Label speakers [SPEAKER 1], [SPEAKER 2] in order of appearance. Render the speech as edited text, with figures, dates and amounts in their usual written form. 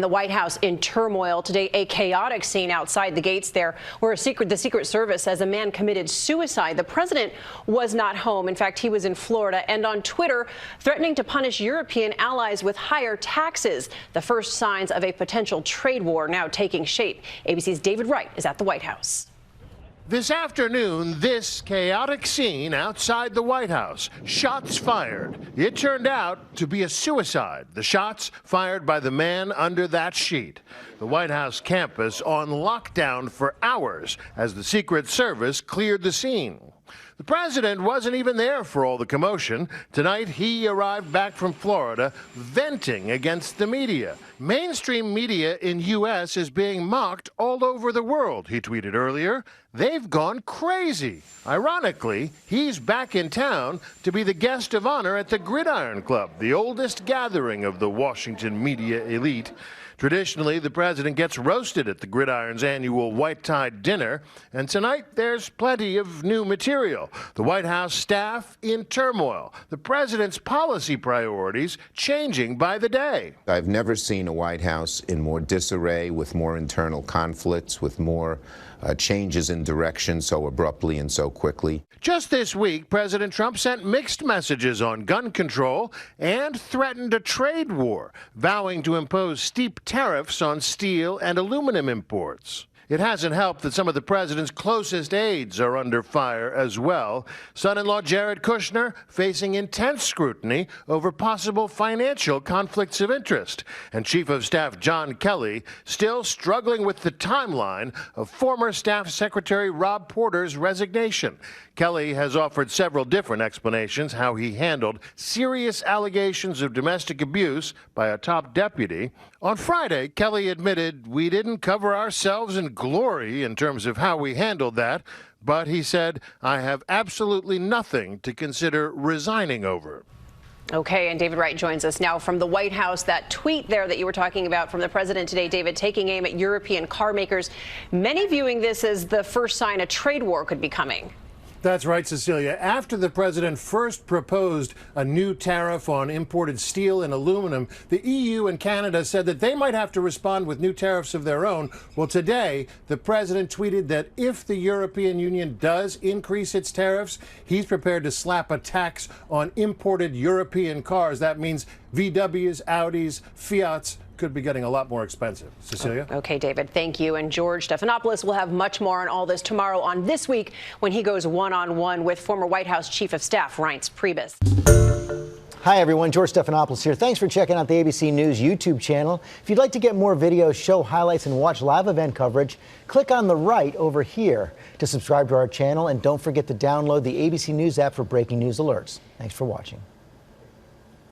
[SPEAKER 1] The White House in turmoil today, a chaotic scene outside the gates there where the Secret Service says a man committed suicide. The president was not home. In fact, he was in Florida and on Twitter threatening to punish European allies with higher taxes. The first signs of a potential trade war now taking shape. ABC's David Wright is at the White House.
[SPEAKER 2] This afternoon, this chaotic scene outside the White House. Shots fired. It turned out to be a suicide. The shots fired by the man under that sheet. The White House campus on lockdown for hours as the Secret Service cleared the scene. The president wasn't even there for all the commotion. Tonight, he arrived back from Florida, venting against the media. Mainstream media in U.S. is being mocked all over the world, he tweeted earlier. They've gone crazy. Ironically, he's back in town to be the guest of honor at the Gridiron Club, the oldest gathering of the Washington media elite. Traditionally, the president gets roasted at the Gridiron's annual white tie dinner, and tonight there's plenty of new material. The White House staff in turmoil. The president's policy priorities changing by the day.
[SPEAKER 3] I've never seen a White House in more disarray, with more internal conflicts, with more changes in direction so abruptly and so quickly.
[SPEAKER 2] Just this week, President Trump sent mixed messages on gun control and threatened a trade war, vowing to impose steep tariffs on steel and aluminum imports. It hasn't helped that some of the president's closest aides are under fire as well. Son-in-law Jared Kushner facing intense scrutiny over possible financial conflicts of interest. And Chief of Staff John Kelly still struggling with the timeline of former Staff Secretary Rob Porter's resignation. Kelly has offered several different explanations how he handled serious allegations of domestic abuse by a top deputy. On Friday, Kelly admitted, "We didn't cover ourselves in glory in terms of how we handled that, but," he said, "I have absolutely nothing to consider resigning over."
[SPEAKER 1] Okay, and David Wright joins us now from the White House. That tweet there that you were talking about from the president today, David, taking aim at European car makers, many viewing this as the first sign a trade war could be coming.
[SPEAKER 2] That's right, Cecilia. After the president first proposed a new tariff on imported steel and aluminum, the EU and Canada said that they might have to respond with new tariffs of their own. Well, today, the president tweeted that if the European Union does increase its tariffs, he's prepared to slap a tax on imported European cars. That means VWs, Audis, Fiats could be getting a lot more expensive. Cecilia?
[SPEAKER 1] Okay, David, thank you. And George Stephanopoulos will have much more on all this tomorrow on This Week when he goes one-on-one with former White House Chief of Staff Reince Priebus.
[SPEAKER 4] Hi, everyone. George Stephanopoulos here. Thanks for checking out the ABC News YouTube channel. If you'd like to get more videos, show highlights, and watch live event coverage, click on the right over here to subscribe to our channel. And don't forget to download the ABC News app for breaking news alerts. Thanks for watching.